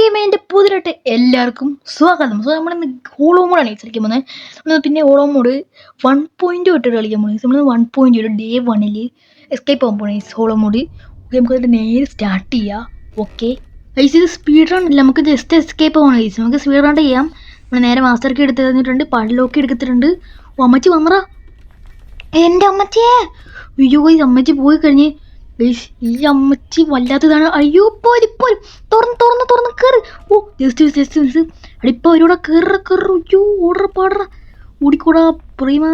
ഗെയിമിൻ്റെ പുതിയതായിട്ട് എല്ലാവർക്കും സ്വാഗതം. സോ നമ്മളിന്ന് ഹോളോ മോഡാണ് കളിക്കാൻ പോകുന്നത്. പിന്നെ ഹോളോ മോഡ് 1.0 ഇട്ടിട്ട് കളിക്കാൻ പോകുന്നത്. നമ്മൾ 1.0 ഡേ 1 എസ്കേപ്പ് പോകാൻ പോകുന്നത് ഹോളോ മോഡ്. ഓക്കെ, നമുക്ക് അതിൻ്റെ നേരെ സ്റ്റാർട്ട് ചെയ്യാം. ഓക്കെ ഗൈസ്, ഇത് സ്പീഡ് റൺ ഇല്ല, നമുക്ക് ജസ്റ്റ് എസ്കേപ്പ് പോകണം ഗൈസ്. നമുക്ക് സ്പീഡ് റൺ ചെയ്യാം. നമ്മൾ നേരെ മാസ്റ്റർക്ക് എടുത്ത് തന്നിട്ടുണ്ട്, പള്ളിലൊക്കെ എടുത്തിട്ടുണ്ട്. ഓ, അമ്മച്ചി വന്നറ, എൻ്റെ അമ്മച്ചിയെ. അയ്യോ ഗൈസ്, അമ്മച്ചി പോയി കഴിഞ്ഞ് ഈ അമ്മച്ചി വല്ലാത്തതാണ്. അയ്യോ പോരും തുറന്ന് കയറി. ഓ ജസ്റ്റ് അടിപ്പോൾ അവരോടെ കയറ. അയ്യോ ഓർഡർ പാടറ, ഓടിക്കൂടാ പ്രീമാ.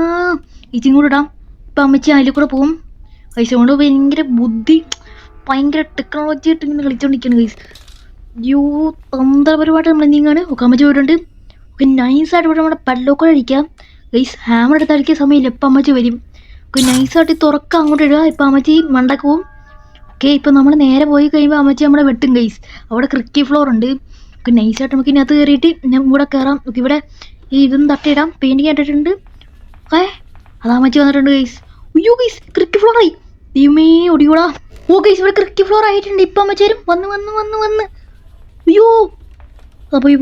ഇച്ചിയും കൂടെ ഇടാം. ഇപ്പം അമ്മച്ചി അതിൽ കൂടെ പോകും ഗൈസ്. കൊണ്ട് ഭയങ്കര ബുദ്ധി, ഭയങ്കര ടെക്നോളജി ആയിട്ട് ഇങ്ങനെ കളിച്ചോണ്ടിരിക്കുകയാണ് ഗൈസ്. അയ്യോ തന്ത്രപരമായിട്ട് നമ്മൾ നീങ്ങാണ്. ഒക്കെ അമ്മച്ചി പോയിട്ടുണ്ട്. ഒക്കെ നൈസായിട്ട് പോയിട്ട് നമ്മുടെ പല്ലൊക്കെ അടിക്കാം ഗൈസ്. ഹാമർ എടുത്ത് അടിക്കാൻ സമയമില്ല, ഇപ്പം അമ്മച്ചി വരും. ഒക്കെ നൈസായിട്ട് തുറക്കം അങ്ങോട്ട് ഇടുക. ഇപ്പം അമ്മച്ചി മണ്ടക്ക് പോവും. ഓക്കെ, ഇപ്പം നമ്മൾ നേരെ പോയി കഴിയുമ്പോൾ അമ്മച്ചി നമ്മളെ വെട്ടും ഗൈസ്. അവിടെ ക്രിക്കി ഫ്ലോർ ഉണ്ട്. ഒക്കെ നൈസായിട്ട് നമുക്ക് ഇതിനകത്ത് കയറിയിട്ട് ഞാൻ ഇവിടെ കയറാം. ഓക്കെ, ഇവിടെ ഈ ഇതൊന്നും തട്ടിയിടാം. പെയിൻറ്റിങ് ആയിട്ടിട്ടുണ്ട്. ഓക്കെ, അത് അമ്മച്ചി വന്നിട്ടുണ്ട് ഗൈസ്. അയ്യോ ഗൈസ്, ക്രിക്കി ഫ്ലോർ ആയി. ദൈവമേ ഒടികൂടാ. ഓ ഗൈസ്, ഇവിടെ ക്രിക്കി ഫ്ലോർ ആയിട്ടുണ്ട്. ഇപ്പം അമ്മച്ചി വരും. വന്ന് അയ്യോ പോയി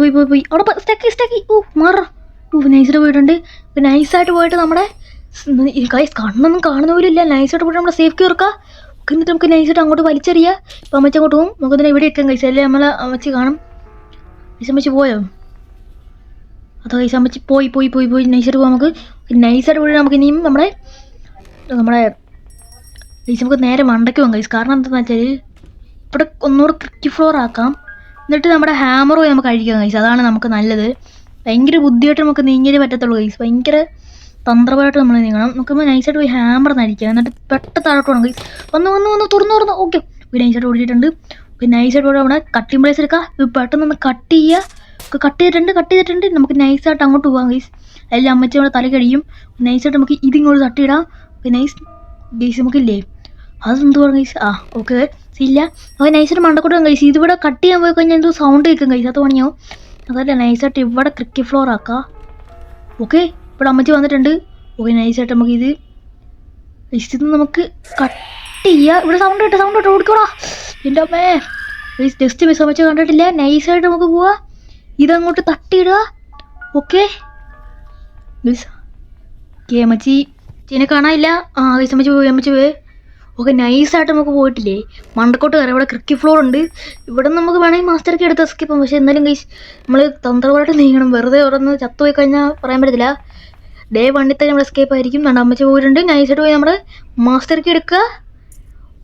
അവിടെ സ്റ്റക്കി. ഓ മാറ. ഓ നൈസായിട്ട് പോയിട്ടുണ്ട്. നൈസായിട്ട് പോയിട്ട് നമ്മുടെ ഗൈസ് കണ്ണൊന്നും കാണുന്ന പോലും ഇല്ല. നൈസായിട്ട് പോയിട്ട് നമ്മുടെ സേഫ് കയറുക. എന്നിട്ട് നമുക്ക് നൈസായിട്ട് അങ്ങോട്ട് വലിച്ചെറിയാം. ഇപ്പം അമ്മച്ചി അങ്ങോട്ട് പോകും. നമുക്ക് തന്നെ ഇവിടെ ഇരിക്കാം ഗൈസ്. അല്ലേ നമ്മളെ അമ്മച്ചി കാണും. അമ്മച്ചി പോയോ? അതോ ഗൈസ് അമ്മച്ചി പോയി നൈസായിട്ട് പോകാം. നമുക്ക് നൈസായിട്ട് പോയിട്ട് നമുക്ക് ഇനിയും നമ്മുടെ ഗൈസ് നമുക്ക് നേരെ മണ്ടയ്ക്ക് പോകാം ഗൈസ്. കാരണം എന്താണെന്ന് വെച്ചാൽ ഇവിടെ ഒന്നുകൂടെ ക്രിക്കി ഫ്ലോർ ആക്കാം. എന്നിട്ട് നമ്മുടെ ഹാമർ പോയി നമുക്ക് അഴിക്കാം ഗൈസ്. അതാണ് നമുക്ക് നല്ലത്. ഭയങ്കര ബുദ്ധിയായിട്ട് നമുക്ക് നീങ്ങിയേ പറ്റത്തുള്ളൂ ഗൈസ്. ഭയങ്കര തന്ത്രപരമായിട്ട് നമ്മൾ നീങ്ങണം. നമുക്ക് നൈസായിട്ട് പോയി ഹാമർ നടിക്കുക. എന്നിട്ട് പെട്ടെന്ന് താഴോട്ട് പോകണം ഗൈസ്. വന്ന് തുറന്ന് ഓക്കെ. ഒരു നൈസായിട്ട് ഓടിയിട്ടുണ്ട്. പിന്നെ നൈസായിട്ട് പോയി നമ്മുടെ കട്ടിംഗ് പ്ലേസ് എടുക്കുക. പെട്ടെന്ന് ഒന്ന് കട്ട് ചെയ്യുക. കട്ട് ചെയ്തിട്ടുണ്ട്. നമുക്ക് നൈസായിട്ട് അങ്ങോട്ട് പോകാം ഗൈസ്. അതിൽ അമ്മച്ചി നമ്മുടെ തല കഴിയും. നൈസായിട്ട് നമുക്ക് ഇതിങ്ങോട്ട് തട്ടിയിടാം. നൈസ് ഗൈസ്, നമുക്കില്ലേ അതെന്ത് പറയാം ഗൈസ്. ഓക്കെ ഇല്ല. അപ്പോൾ നൈസായിട്ട് മണ്ടക്കോട്ട് ഗൈസ്. ഇതിവിടെ കട്ട് ചെയ്യാൻ പോയി കഴിഞ്ഞാൽ എന്തോ സൗണ്ട് കേൾക്കും ഗൈസ്. അത് പണിയോ. അതല്ല, നൈസായിട്ട് ഇവിടെ ക്രിക്കി ഫ്ലോർ ആക്കാം. ഓക്കെ, ഇവിടെ അമ്മച്ചി വന്നിട്ടുണ്ട്. ഓക്കെ, നൈസായിട്ട് നമുക്ക് ഇത് നമുക്ക് കട്ട് ചെയ്യുക. ഇവിടെ സൗണ്ട് കേട്ടോ ഓടിക്കോടാ. എൻ്റെ അമ്മേ ജസ്റ്റ് മിസ് അമ്മച്ചി കണ്ടിട്ടില്ല. നൈസായിട്ട് നമുക്ക് പോവാം. ഇതങ്ങോട്ട് തട്ടിയിടുക. ഓക്കെ അമ്മച്ചി ചേനെ കാണാനില്ല. ഗൈസ് അമ്മച്ചി പോയി. ഓക്കെ, നൈസായിട്ട് നമുക്ക് പോയിട്ടില്ലേ മണ്ടക്കോട്ട് കയറാം. ഇവിടെ ക്രിക്കി ഫ്ലോർ ഉണ്ട്. ഇവിടെ നമുക്ക് വേണമെങ്കിൽ മാസ്റ്റർക്ക് എടുത്ത് എസ്കേപ്പ് ചെയ്യാം. പക്ഷേ എന്തായാലും ഗൈസ് നമ്മൾ തന്ത്രപരമായിട്ട് നീങ്ങണം. വെറുതെ ഉറന്ന് ചത്തുപോയി കഴിഞ്ഞാൽ പറയാൻ പറ്റത്തില്ല. ഡേ 1 തന്നെ നമ്മൾ എസ്കേപ്പ് ആയിരിക്കും. അമ്മച്ചി പോയിട്ടുണ്ട്. നൈസായിട്ട് പോയി നമ്മൾ മാസ്റ്റർക്ക് എടുക്കുക.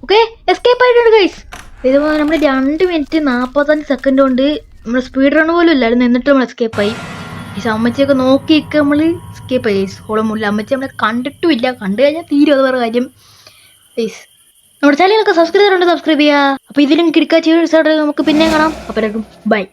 ഓക്കെ, എസ്കേപ്പ് ആയിട്ടുണ്ട് ഗൈസ്. ഇത് നമ്മൾ 2 മിനിറ്റ് 45 സെക്കൻഡ് കൊണ്ട് നമ്മൾ സ്പീഡ് റൺ പോലും ഇല്ലായിരുന്നു. എന്നിട്ട് നമ്മൾ എസ്കേപ്പായി ഗൈസ്. അമ്മച്ചിയൊക്കെ നോക്കിയൊക്കെ നമ്മൾ എസ്കേപ്പായി ഗൈസ്. ഹോളമുല്ല അമ്മച്ചി നമ്മളെ കണ്ടിട്ടുമില്ല. കണ്ടു കഴിഞ്ഞാൽ തീരും, അത് വേറെ കാര്യം ഗൈസ്. നമ്മുടെ ചാനലൊക്കെ സബ്സ്ക്രൈബ് ചെയ്യുക. അപ്പോൾ ഇതിലും കിടക്കാച്ച നമുക്ക് പിന്നെ കാണാം. അപ്പോൾ ബൈ.